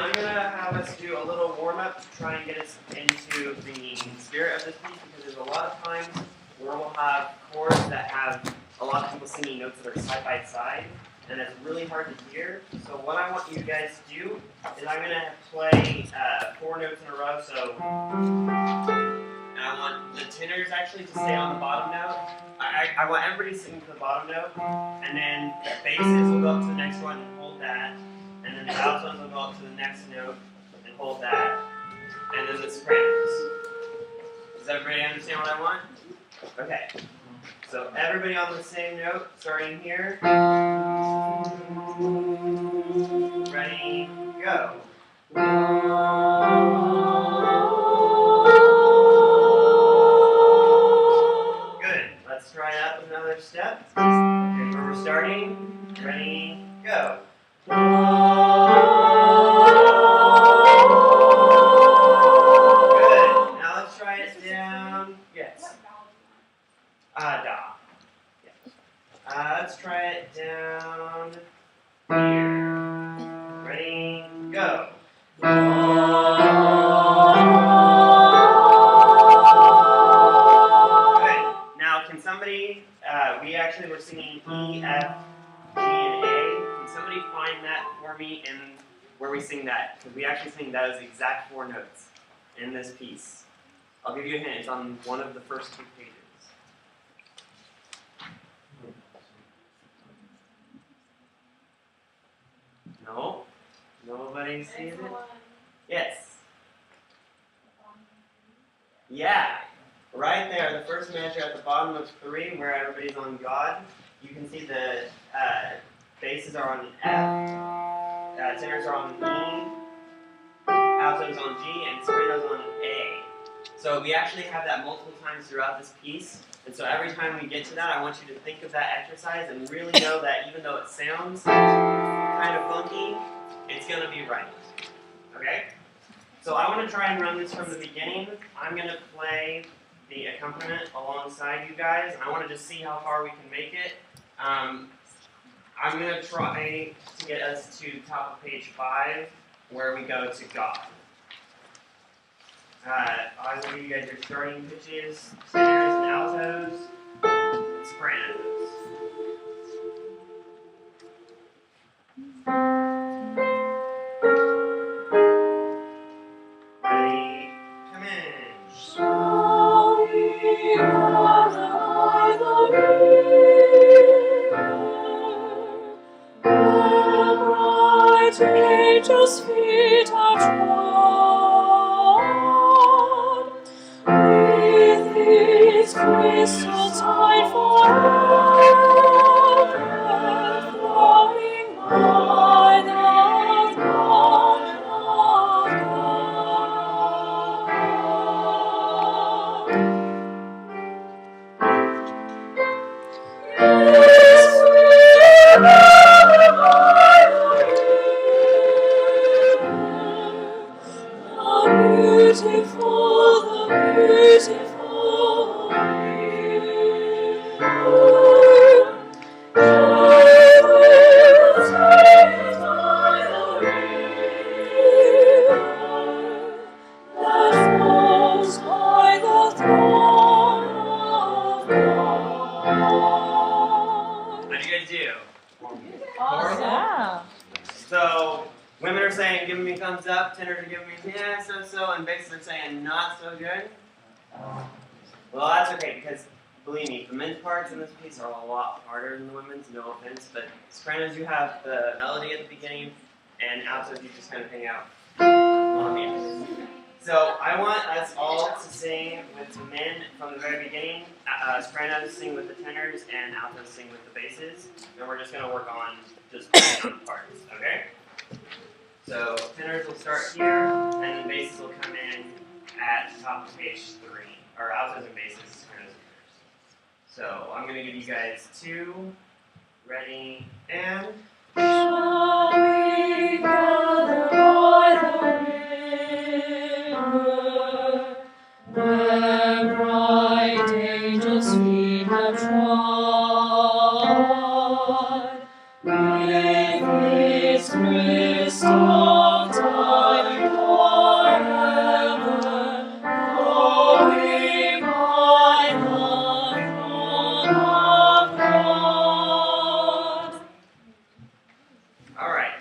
I'm going to have us do a little warm-up to try and get us into the spirit of this piece, because there's a lot of times where we'll have chords that have a lot of people singing notes that are side by side, and it's really hard to hear. So what I want you guys to do is I'm going to play 4 notes in a row. So and I want the tenors actually to stay on the bottom note. I want everybody singing to the bottom note, and then the basses will go up to the next one and hold that, and then the altos will go up to the next note and hold that, and then the sopranos. Does everybody understand what I want? Okay. So everybody on the same note, starting here. Ready, go. Good. Let's try it out with another step. Okay, where we're starting. Ready, go. Good. Now let's try it down. Yes. Da. Let's try it down here. Ready, go. Good. Now, can somebody, we actually were singing E, F, G, and A. Can somebody find that for me in where we sing that? Because we actually sing those exact 4 notes in this piece. I'll give you a hint. It's on one of the first 2 pages. No? Nobody sees it? Yes. Yeah. Right there, the first measure at the bottom of 3, where everybody's on God. You can see the basses are on F, tenors are on E, altos on G, and sopranos on A. So we actually have that multiple times throughout this piece. And so every time we get to that, I want you to think of that exercise and really know that even though it sounds kind of funky, it's going to be right. Okay? So I want to try and run this from the beginning. I'm going to play the accompaniment alongside you guys. I want to just see how far we can make it. I'm going to try to get us to top of page 5, where we go to God. I will give you guys your starting pitches, tenors and altos, and sopranos. Ready? Come in. Shall we gather by the river, where bright angels' feet have trod, with its crystal tide forever flowing by the throne of God. Yes, we gather by the river, the beautiful river. I will stand by the river that flows by the throne of God. How do you guys do? Awesome. So, women are saying, giving me thumbs up, tenors are giving me, yeah, so, and basses are saying, not so good. Well, that's okay, because, believe me, the men's parts in this piece are a lot harder than the women's, no offense, but sopranos, you have the melody at the beginning, and altos, you just kind of hang out on the end. So, I want us all to sing with the men from the very beginning. Sopranos sing with the tenors, and altos sing with the basses, and we're just going to work on just playing on parts, okay? So tenors will start here, and then basses will come in at the top of page 3, or altos and basses, sopranos and tenors. So I'm going to give you guys 2, ready, and... Shall we gather by the river, where bright angels' feet have trod, with its crystal tide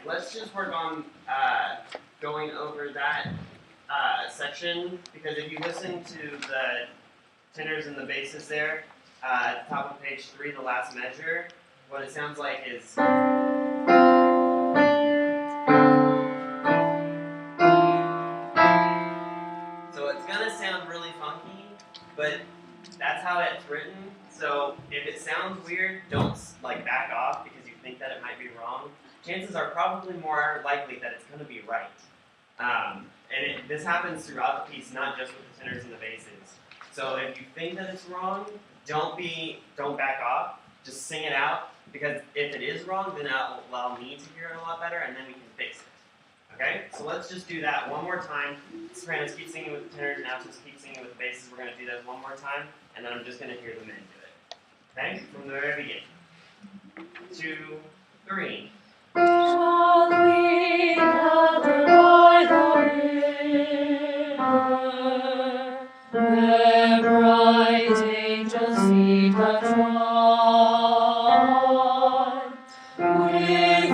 let's just work on going over that section, because if you listen to the tenors and the basses there, at the top of page 3, the last measure, what it sounds like is... So it's going to sound really funky, but that's how it's written. So if it sounds weird, don't like back off because you think that it might be wrong. Chances are probably more likely that it's going to be right. This happens throughout the piece, not just with the tenors and the basses. So if you think that it's wrong, don't back off. Just sing it out, because if it is wrong, then that will allow me to hear it a lot better, and then we can fix it. Okay? So let's just do that one more time. Sopranos, keep singing with the tenors, and altos, keep singing with the basses. We're going to do that one more time, and then I'm just going to hear the men do it. Okay? From the very beginning. 2, 3. Shall we gather by the river, where bright angels' feet have trod, with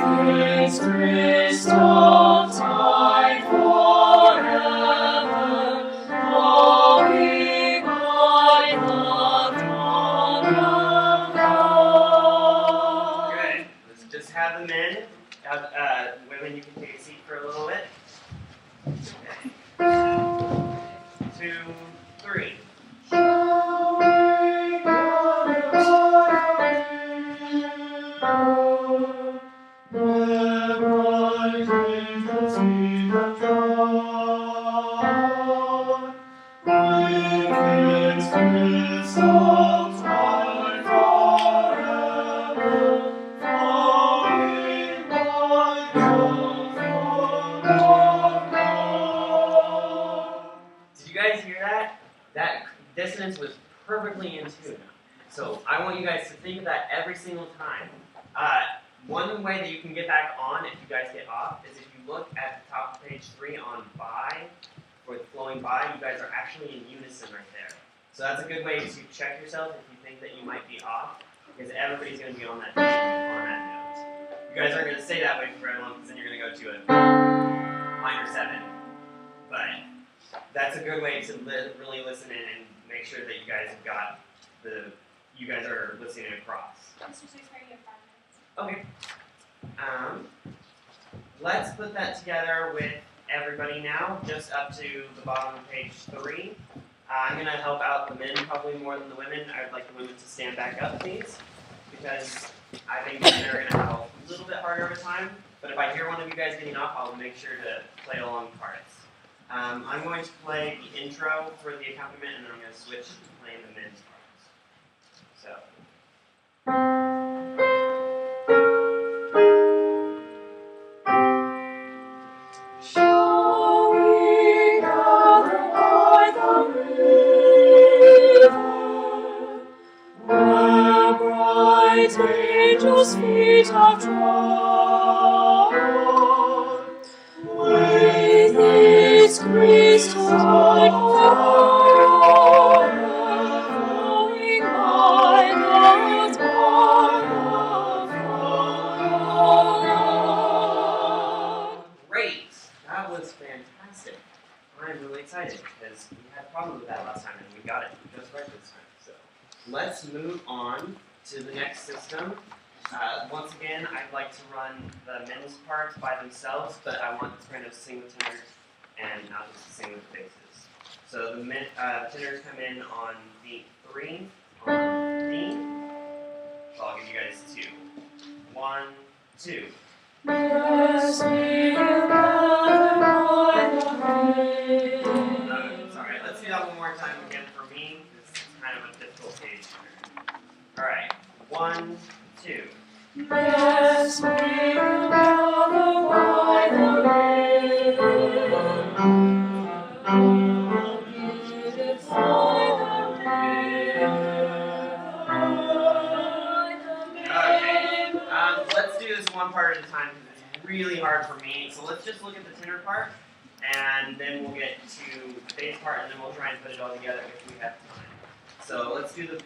its crystal tide forever, flowing by the throne of God. Good. Let's just have the men. Women, you can take a seat for a little bit. Okay. 2, 3. Did you guys hear that? That dissonance was perfectly in tune. So I want you guys to think of that every single time. One way that you can get back on if you guys get off is if you look at the top of page 3 on by, for the flowing by, you guys are actually in unison right there. So that's a good way to check yourself if you think that you might be off, because everybody's going to be on that note. You guys aren't going to stay that way for very long, because then you're going to go to a minor 7. But that's a good way to really listen in and make sure that you guys have got you guys are listening across. Mr. Sixbury, you have 5 minutes. Okay. Let's put that together with everybody now, just up to the bottom of page 3. I'm going to help out the men probably more than the women. I would like the women to stand back up, please, because I think the men are going to have a little bit harder of a time. But if I hear one of you guys getting off, I'll make sure to play along parts. I'm going to play the intro for the accompaniment, and then I'm going to switch to playing the men's parts. So. Shall we gather by the river, where bright angels' feet have trod, with its crystal tide flowing by the throne of God? Great! That was fantastic. I'm really excited because we had problems with that last time and we got it just right this time. So let's move on to the next system. Once again, I'd like to run the men's parts by themselves, but I want the sopranos to sing with tenors and altos to sing with basses. So the tenors come in on beat 3 on D. So I'll give you guys 2. 1, 2. Yes, we gather by the river. Sorry, let's do that one more time again for me. This is kind of a difficult page here. Alright, 1, 2. Yes, we gather by the river. Beautify the river. Okay, let's do this one part at a time because it's really hard for me. So let's just look at the tenor part, and then we'll get to the bass part, and then we'll try and put it all together if we have time. So let's do the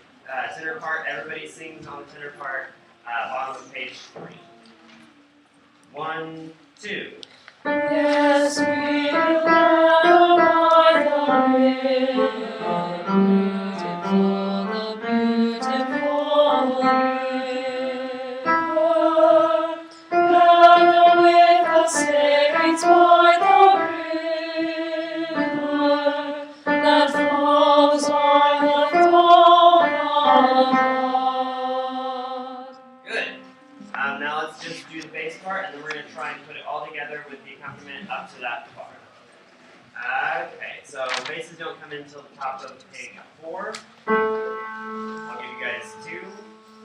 tenor part. Everybody sings on the tenor part, bottom of page 3. 1, 2. Yes, we will go by the river, beautiful river. Gather with the saints by the river that flows by the throne of God. Good. Now let's just do the bass part, and then we're going to try and put it all together with the accompaniment up to that part. Okay, so basses don't come in until the top of page 4. I'll give you guys 2,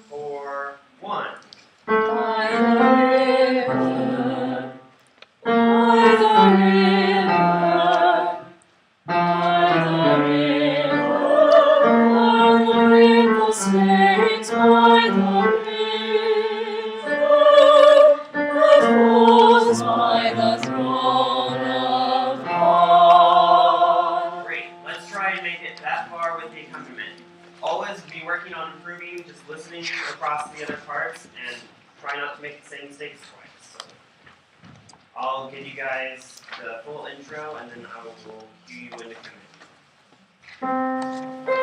4, 1. By the river, by the river, by the river, saints by the river, that flows by the throne of God. Great. Let's try and make it that far with the accompaniment. Always be working on improving, just listening across the other parts, and try not to make the same mistakes twice. So I'll give you guys the full intro, and then I will cue you into coming.